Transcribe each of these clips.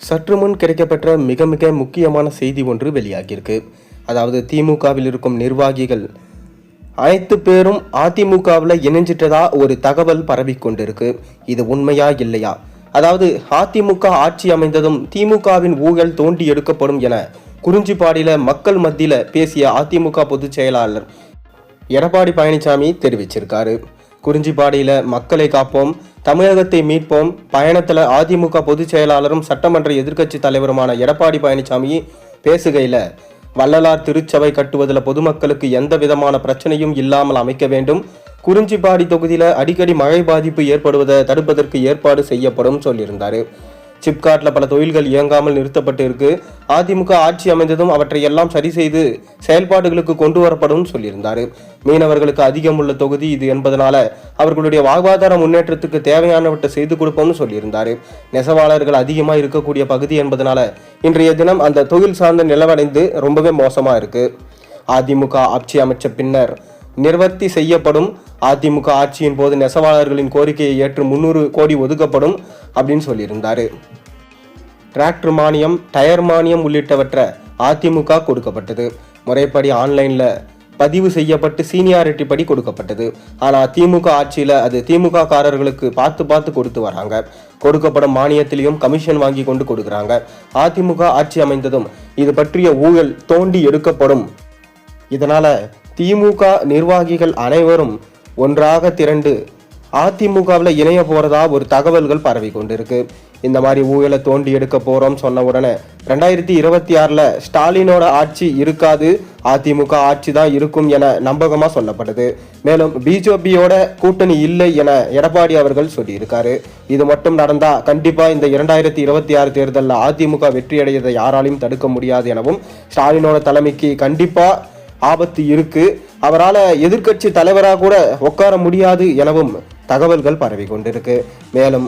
சற்று முன் கிடைக்கப்பெற்ற மிக மிக முக்கியமான செய்தி ஒன்று வெளியாகியிருக்கு. அதாவது திமுகவில் இருக்கும் நிர்வாகிகள் அனைத்து பேரும் அதிமுகவில் இணைஞ்சிட்டதா ஒரு தகவல் பரவி கொண்டிருக்கு. இது உண்மையா இல்லையா? அதாவது அதிமுக ஆட்சி அமைந்ததும் திமுகவின் ஊழல் தோண்டி எடுக்கப்படும் என குறிஞ்சிப்பாடியில மக்கள் மத்தியில பேசிய அதிமுக பொதுச் செயலாளர் எடப்பாடி பழனிசாமி தெரிவிச்சிருக்காரு. குறிஞ்சிப்பாடியில மக்களை காப்போம், தமிழகத்தை மீட்போம் பயணத்துல அதிமுக பொதுச் செயலாளரும் சட்டமன்ற எதிர்க்கட்சி தலைவருமான எடப்பாடி பழனிசாமி பேசுகையில, வள்ளலார் திருச்சபை கட்டுவதில் பொதுமக்களுக்கு எந்த விதமான பிரச்சனையும் இல்லாமல் அமைக்க வேண்டும், குறிஞ்சிப்பாடி தொகுதியில அடிக்கடி மழை பாதிப்பு ஏற்படுவதை தடுப்பதற்கு ஏற்பாடு செய்யப்படும் சொல்லியிருந்தாரு. சிப்காட்ல பல தொழில்கள் இயங்காமல் நிறுத்தப்பட்டு இருக்கு. அதிமுக ஆட்சி அமைந்ததும் அவற்றை எல்லாம் சரி செய்து செயல்பாடுகளுக்கு கொண்டு வரப்படும் சொல்லியிருந்தாரு. மீனவர்களுக்கு அதிகம் உள்ள தொகுதி இது என்பதனால அவர்களுடைய வாழ்வாதார முன்னேற்றத்துக்கு தேவையானவற்றை செய்து கொடுப்போம்னு சொல்லியிருந்தாரு. நெசவாளர்கள் அதிகமாக இருக்கக்கூடிய பகுதி என்பதனால இன்றைய தினம் அந்த தொழில் சார்ந்த நிலவடைந்து ரொம்பவே மோசமா இருக்கு. அதிமுக ஆட்சி அமைச்ச பின்னர் நிவர்த்தி செய்யப்படும். அதிமுக ஆட்சியின் போது நெசவாளர்களின் கோரிக்கையை ஏற்று 300 கோடி ஒதுக்கப்படும் அப்படின்னு சொல்லியிருந்தாரு. டிராக்டர் மானியம், டயர் மானியம் உள்ளிட்டவற்றை அதிமுக கொடுக்கப்பட்டது. முறைப்படி ஆன்லைன்ல பதிவு செய்யப்பட்டு சீனியாரிட்டி படி கொடுக்கப்பட்டது. ஆனால் திமுக ஆட்சியில அது திமுக காரர்களுக்கு பார்த்து கொடுத்து வராங்க. கொடுக்கப்படும் மானியத்திலையும் கமிஷன் வாங்கி கொண்டு கொடுக்குறாங்க. அதிமுக ஆட்சி அமைந்ததும் இது பற்றிய ஊழல் தோண்டி எடுக்கப்படும். இதனால திமுக நிர்வாகிகள் அனைவரும் ஒன்றாக திரண்டு அதிமுகவில் இணைய போறதா ஒரு தகவல்கள் பரவி கொண்டிருக்கு. இந்த மாதிரி ஊழலை தோண்டி எடுக்க போறோம் சொன்ன உடனே 2026 ஸ்டாலினோட ஆட்சி இருக்காது, அதிமுக ஆட்சி தான் இருக்கும் என நம்பகமா சொல்லப்படுது. மேலும் பிஜேபியோட கூட்டணி இல்லை என எடப்பாடி அவர்கள் சொல்லியிருக்காரு. இது மட்டும் நடந்தா கண்டிப்பா இந்த 2026 தேர்தலில் அதிமுக வெற்றியடைவதை யாராலையும் தடுக்க முடியாது எனவும், ஸ்டாலினோட தலைமைக்கு கண்டிப்பா ஆபத்து இருக்கு, அவரால் எதிர்க்கட்சி தலைவராக கூட உட்கார முடியாது எனவும் தகவல்கள் பரவி கொண்டிருக்கு. மேலும்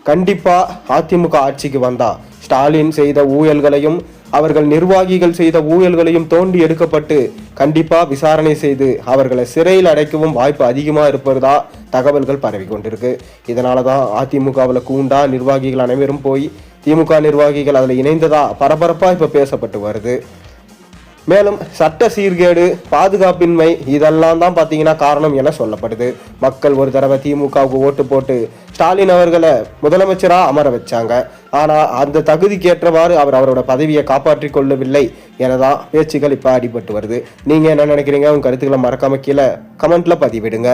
கண்டிப்பா அதிமுக ஆட்சிக்கு வந்தா ஸ்டாலின் செய்த ஊழல்களையும் அவர்கள் நிர்வாகிகள் செய்த ஊழல்களையும் தோண்டி எடுக்கப்பட்டு கண்டிப்பா விசாரணை செய்து அவர்களை சிறையில் அடைக்கவும் வாய்ப்பு அதிகமாக இருப்பதா தகவல்கள் பரவி கொண்டிருக்கு. இதனாலதான் அதிமுகவில் கூண்டா நிர்வாகிகள் அனைவரும் போய் திமுக நிர்வாகிகள் அதில் இணைந்ததா பரபரப்பா இப்ப பேசப்பட்டு வருது. மேலும் சட்ட சீர்கேடு, பாதுகாப்பின்மை இதெல்லாம் தான் பார்த்தீங்கன்னா காரணம் என சொல்லப்படுது. மக்கள் ஒரு தடவை திமுகவுக்கு ஓட்டு போட்டு ஸ்டாலின் அவர்களை முதலமைச்சராக அமர வச்சாங்க. ஆனால் அந்த தகுதிக்கு ஏற்றவாறு அவரோட பதவியை காப்பாற்றி கொள்ளவில்லை எனதான் பேச்சுகள் இப்போ அடிபட்டு வருது. நீங்கள் என்ன நினைக்கிறீங்க? உங்கள் கருத்துக்களை மறக்காம கீழே கமெண்ட்ல பதிவிடுங்க.